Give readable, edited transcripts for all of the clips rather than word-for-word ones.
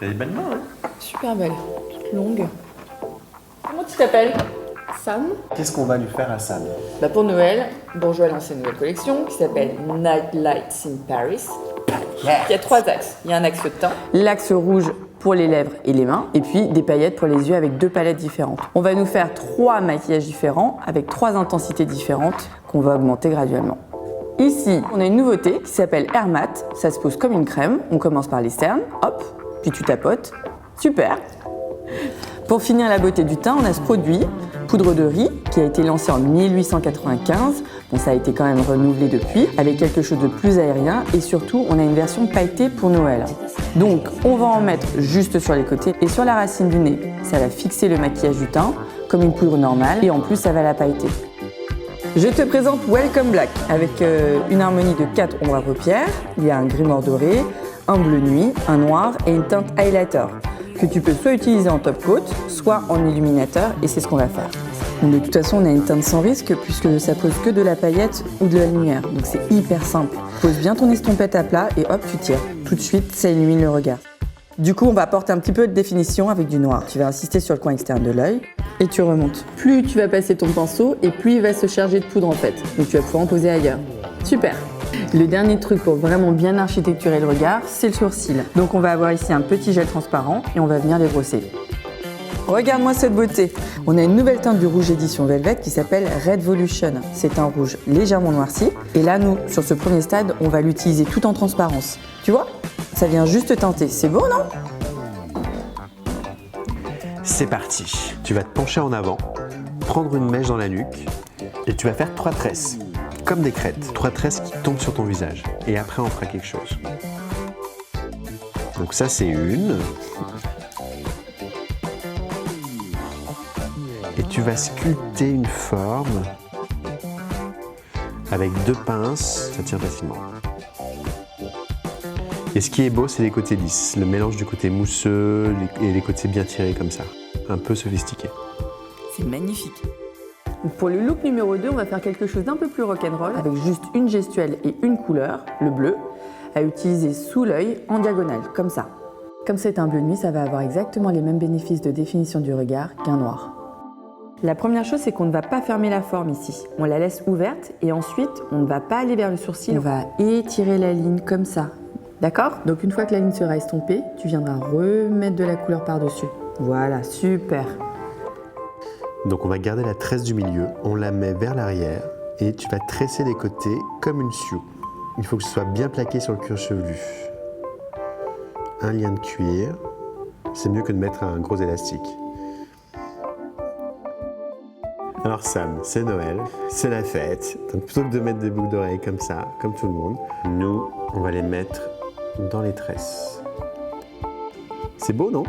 T'as des belles mains, hein? Super belle, toute longue. Comment tu t'appelles? Sam? Qu'est-ce qu'on va lui faire à Sam? Pour Noël, Bourjois a lancé une nouvelle collection qui s'appelle Night Lights in Paris. Il y a 3 axes. Il y a un axe teint, l'axe rouge pour les lèvres et les mains, et puis des paillettes pour les yeux avec 2 palettes différentes. On va nous faire 3 maquillages différents avec 3 intensités différentes qu'on va augmenter graduellement. Ici, on a une nouveauté qui s'appelle Air Matte. Ça se pose comme une crème. On commence par les cernes, hop, puis tu tapotes. Super! Pour finir la beauté du teint, on a ce produit, poudre de riz, qui a été lancé en 1895. Bon, ça a été quand même renouvelé depuis, avec quelque chose de plus aérien. Et surtout, on a une version pailletée pour Noël. Donc, on va en mettre juste sur les côtés et sur la racine du nez. Ça va fixer le maquillage du teint, comme une poudre normale. Et en plus, ça va la pailleter. Je te présente Welcome Black, avec une harmonie de 4 ombres à paupières. Il y a un grimoire doré, un bleu nuit, un noir et une teinte highlighter que tu peux soit utiliser en top coat, soit en illuminateur, et c'est ce qu'on va faire. De toute façon, on a une teinte sans risque puisque ça pose que de la paillette ou de la lumière, donc c'est hyper simple. Pose bien ton estompette à plat et hop, tu tires. Tout de suite, ça illumine le regard. Du coup, on va apporter un petit peu de définition avec du noir. Tu vas insister sur le coin externe de l'œil et tu remontes. Plus tu vas passer ton pinceau et plus il va se charger de poudre en fait, donc tu vas pouvoir en poser ailleurs. Super! Le dernier truc pour vraiment bien architecturer le regard, c'est le sourcil. Donc on va avoir ici un petit gel transparent et on va venir les brosser. Regarde-moi cette beauté! On a une nouvelle teinte du rouge édition Velvet qui s'appelle Red Volution. C'est un rouge légèrement noirci. Et là, nous, sur ce premier stade, on va l'utiliser tout en transparence. Tu vois? Ça vient juste teinter. C'est beau, non? C'est parti. Tu vas te pencher en avant, prendre une mèche dans la nuque et tu vas faire 3 tresses. Comme des crêtes, 3 tresses qui tombent sur ton visage. Et après, on fera quelque chose. Donc ça, c'est une. Et tu vas sculpter une forme avec 2 pinces. Ça tient facilement. Et ce qui est beau, c'est les côtés lisses. Le mélange du côté mousseux et les côtés bien tirés comme ça. Un peu sophistiqué. C'est magnifique. Pour le look numéro 2, on va faire quelque chose d'un peu plus rock'n'roll avec juste une gestuelle et une couleur, le bleu, à utiliser sous l'œil en diagonale, comme ça. Comme c'est un bleu nuit, ça va avoir exactement les mêmes bénéfices de définition du regard qu'un noir. La première chose, c'est qu'on ne va pas fermer la forme ici. On la laisse ouverte et ensuite, on ne va pas aller vers le sourcil. On va étirer la ligne comme ça. D'accord? Donc une fois que la ligne sera estompée, tu viendras remettre de la couleur par-dessus. Voilà, super! Donc on va garder la tresse du milieu, on la met vers l'arrière et tu vas tresser les côtés comme une sioux. Il faut que ce soit bien plaqué sur le cuir chevelu. Un lien de cuir, c'est mieux que de mettre un gros élastique. Alors Sam, c'est Noël, c'est la fête. Donc plutôt que de mettre des boucles d'oreilles comme ça, comme tout le monde, nous, on va les mettre dans les tresses. C'est beau, non?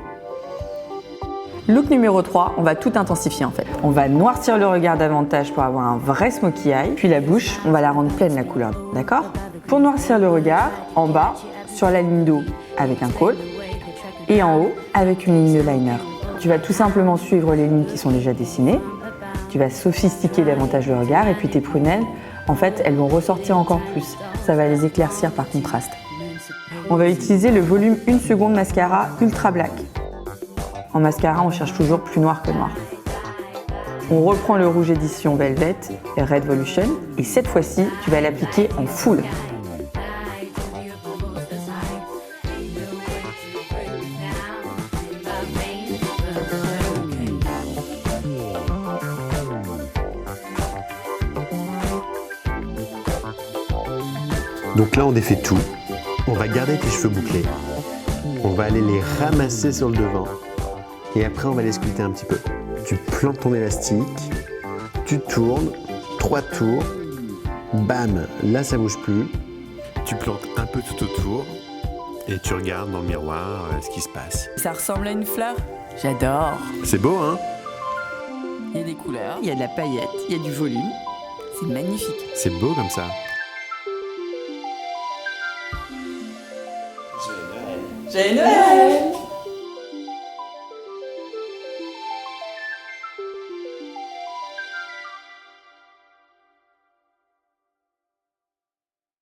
Look numéro 3, on va tout intensifier en fait. On va noircir le regard davantage pour avoir un vrai smokey eye, puis la bouche, on va la rendre pleine la couleur, d'accord? Pour noircir le regard, en bas, sur la ligne d'eau avec un col, et en haut avec une ligne de liner. Tu vas tout simplement suivre les lignes qui sont déjà dessinées, tu vas sophistiquer davantage le regard, et puis tes prunelles, en fait, elles vont ressortir encore plus. Ça va les éclaircir par contraste. On va utiliser le volume 1 seconde mascara Ultra Black. En mascara, on cherche toujours plus noir que noir. On reprend le rouge édition Velvet et Red Volution et cette fois-ci, tu vas l'appliquer en full. Donc là, on défait tout. On va garder tes cheveux bouclés. On va aller les ramasser sur le devant. Et après, on va les sculpter un petit peu. Tu plantes ton élastique, tu tournes, 3 tours, bam, là ça bouge plus. Tu plantes un peu tout autour et tu regardes dans le miroir ce qui se passe. Ça ressemble à une fleur? J'adore! C'est beau, hein? Il y a des couleurs, il y a de la paillette, il y a du volume. C'est magnifique. C'est beau comme ça. Joyeux Noël!